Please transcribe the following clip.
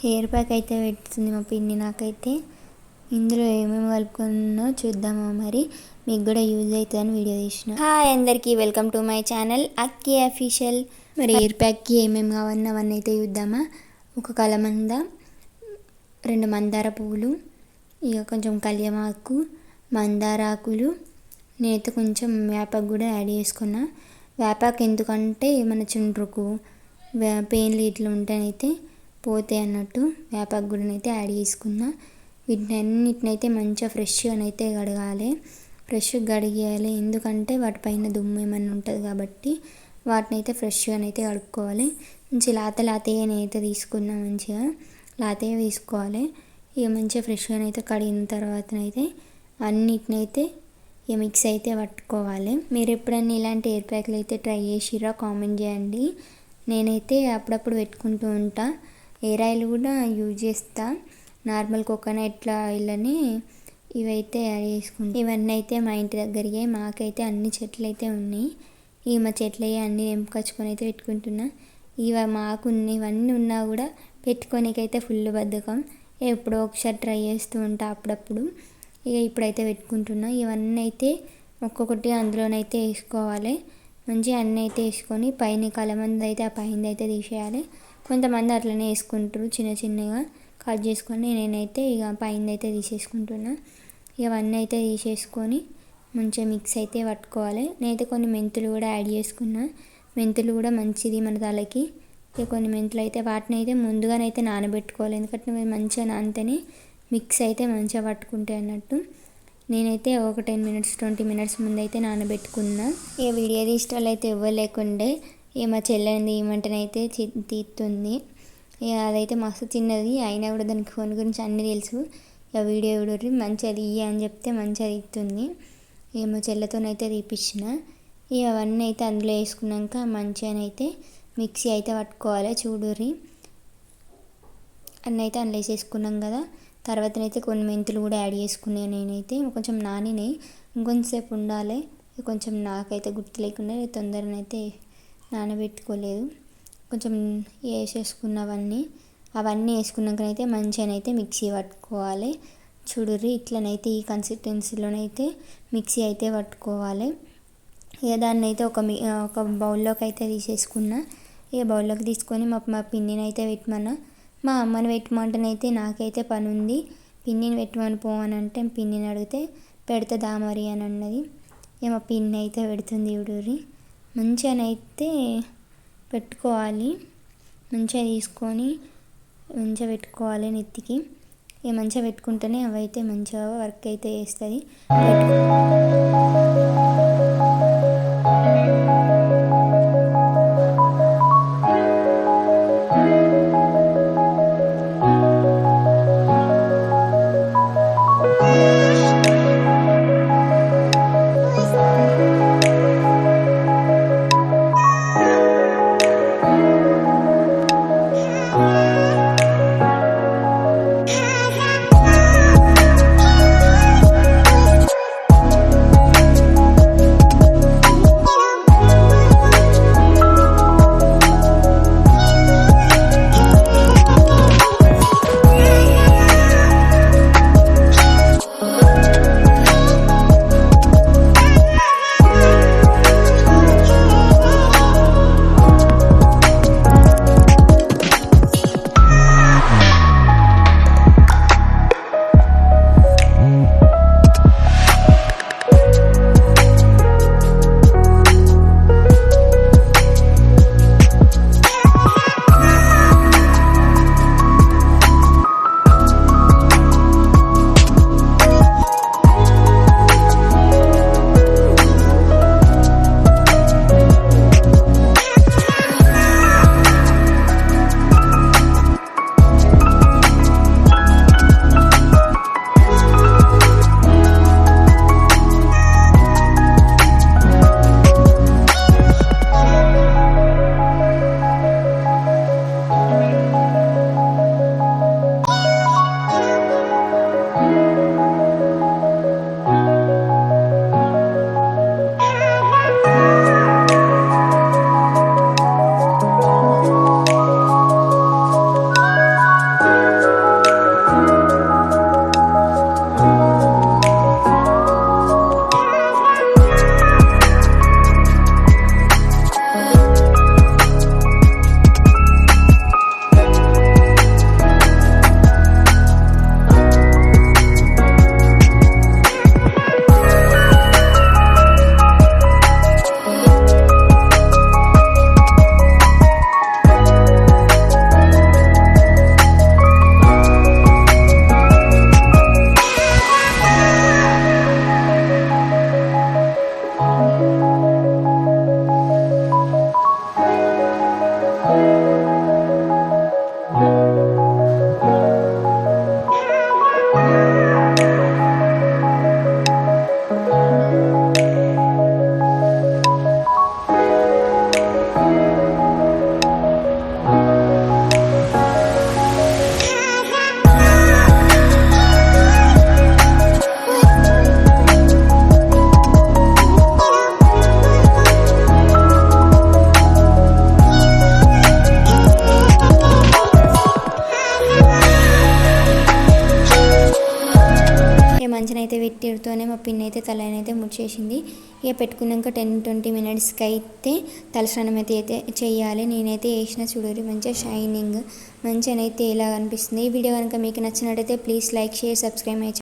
Hair pack అయితే పెడుతుంది మా పిన్ని నాకైతే. ఇందులో ఏమేమి కలుపుకున్నో చూద్దామా, మరి మీకు కూడా యూజ్ అవుతుందని వీడియో తీసిన. హాయ్ అందరికీ, welcome to my channel Akki official. మరి హెయిర్ ప్యాక్కి ఏమేమి కావాలన్నా అవన్నీ అయితే చూద్దామా. ఒక కలమంద, 2 మందార పువ్వులు, ఇక కొంచెం కళ్యామాకు, మందార ఆకులు, నేనైతే కొంచెం వేపాకు కూడా యాడ్ చేసుకున్నా. వేపాకు ఎందుకంటే మన చుండ్రుకు పెయిన్లు ఇట్లా ఉంటేనైతే పోతాయి అన్నట్టు వేపాకు కూడా అయితే యాడ్ చేసుకున్నా. వీటినన్నిటినైతే మంచిగా ఫ్రెష్గానైతే కడగాలి, ఫ్రెష్గా కడిగేయాలి. ఎందుకంటే వాటిపైన దుమ్ము ఏమైనా ఉంటుంది కాబట్టి వాటిని అయితే ఫ్రెష్గానైతే కడుక్కోవాలి. మంచి లాతగా నేనైతే తీసుకున్నా, మంచిగా లాతగా తీసుకోవాలి. ఇక మంచిగా ఫ్రెష్గానైతే కడిగిన తర్వాతనైతే అన్నిటినైతే ఇక మిక్స్ అయితే పట్టుకోవాలి. మీరు ఎప్పుడన్నా ఇలాంటి హెయిర్ ప్యాక్లు అయితే ట్రై చేసిరా కామెంట్ చేయండి. నేనైతే అప్పుడప్పుడు పెట్టుకుంటూ ఉంటా. హెయిర్ ఆయిల్ కూడా యూజ్ చేస్తా, నార్మల్ కోకోనట్ ఆయిల్ అని ఇవైతే యాడ్ చేసుకుంటా. ఇవన్నీ అయితే మా ఇంటి దగ్గరికి, మాకైతే అన్ని చెట్లు అయితే ఉన్నాయి. ఇవి మా చెట్లు అన్నీ తెంపుకొచ్చుకొని అయితే పెట్టుకుంటున్నా. ఇవన్నీ ఉన్నా కూడా పెట్టుకోనికైతే ఫుల్ బద్ధకం. ఎప్పుడో ఒకసారి ట్రై చేస్తూ ఉంటా అప్పుడప్పుడు. ఇక ఇప్పుడైతే పెట్టుకుంటున్నా. ఇవన్నీ అయితే ఒక్కొక్కటి అందులోనైతే వేసుకోవాలి. మంచిగా అన్నీ అయితే వేసుకొని పైన కలమంది అయితే ఆ పైన అయితే తీసేయాలి. కొంతమంది అట్లనే వేసుకుంటారు, చిన్న చిన్నగా కట్ చేసుకొని. నేనైతే ఇక పైన అయితే తీసేసుకుంటున్నా. ఇవన్నీ అయితే తీసేసుకొని మంచిగా మిక్స్ అయితే పట్టుకోవాలి. నేనైతే కొన్ని మెంతులు కూడా యాడ్ చేసుకున్నా. మెంతులు కూడా మంచిది మన తలకి. ఇక కొన్ని మెంతులు అయితే వాటిని అయితే ముందుగానైతే నానబెట్టుకోవాలి, ఎందుకంటే మంచిగా నానితేనే మిక్స్ అయితే మంచిగా పట్టుకుంటాయి అన్నట్టు. నేనైతే ఒక 10 minutes 20 minutes ముందు అయితే నానబెట్టుకున్నా. ఇక వీడియో తీసేటోళ్ళు అయితే ఎవ్వరు లేకుండే. ఇక మా చెల్లెని తీయమంటేనైతే తీస్తుంది. ఇక అదైతే మస్తు చిన్నది అయినా కూడా దానికి ఫోన్ గురించి అన్నీ తెలుసు. ఇక వీడియో చూడరు, మంచిగా తీయ అని చెప్తే మంచిగా తీస్తుంది. ఇక మా చెల్లెతోనైతే తీపిచ్చిన. ఇక అవన్నీ అయితే అందులో వేసుకున్నాక మంచిగానైతే మిక్సీ అయితే పట్టుకోవాలి. చూడుర్రి, అన్నీ అయితే అందులో వేసేసుకున్నాం కదా. తర్వాతనైతే కొన్ని మెంతులు కూడా యాడ్ చేసుకున్నాను. నేనైతే కొంచెం నానినాయి, ఇంకొంచెంసేపు ఉండాలి. కొంచెం నాకైతే గుర్తు లేకుండా తొందరనైతే నానబెట్టుకోలేదు. కొంచెం వేసేసుకున్నవన్నీ వేసుకున్నాకనైతే మంచిగానైతే మిక్సీ పట్టుకోవాలి. చూడుర్రి, ఇట్లనైతే ఈ కన్సిస్టెన్సీలోనైతే మిక్సీ అయితే పట్టుకోవాలి. ఇక దాన్ని అయితే ఒక బౌల్లోకి అయితే తీసేసుకున్నా. ఇక బౌల్లోకి తీసుకొని మా పిన్నిని అయితే పెట్టమన్నా. మా అమ్మని పెట్టమంటేనైతే నాకైతే పని ఉంది, పిన్నిని పెట్టమని పోవనంటే పిన్నిని అడిగితే పెడుతుందా మరి అని అన్నది. ఇక మా పిన్ని అయితే పెడుతుంది. చూడుర్రి, మంచిగానైతే పెట్టుకోవాలి. మంచిగా తీసుకొని మంచిగా పెట్టుకోవాలి నెత్తికి. ఇక మంచిగా పెట్టుకుంటేనే అవైతే మంచిగా వర్క్ అయితే చేస్తుంది. మంచిగా అయితే పెట్టితోనే మా పిన్ని అయితే తలనైతే ముడిచేసింది. ఇక పెట్టుకున్నాక 10-20 మినిట్స్కి అయితే తలస్నానం అయితే చేయాలి. నేనైతే వేసిన చూడరు మంచిగా షైనింగ్ మంచిగా అయితే ఇలా అనిపిస్తుంది. ఈ వీడియో కనుక మీకు నచ్చినట్టయితే ప్లీజ్ లైక్ షేర్ సబ్స్క్రైబ్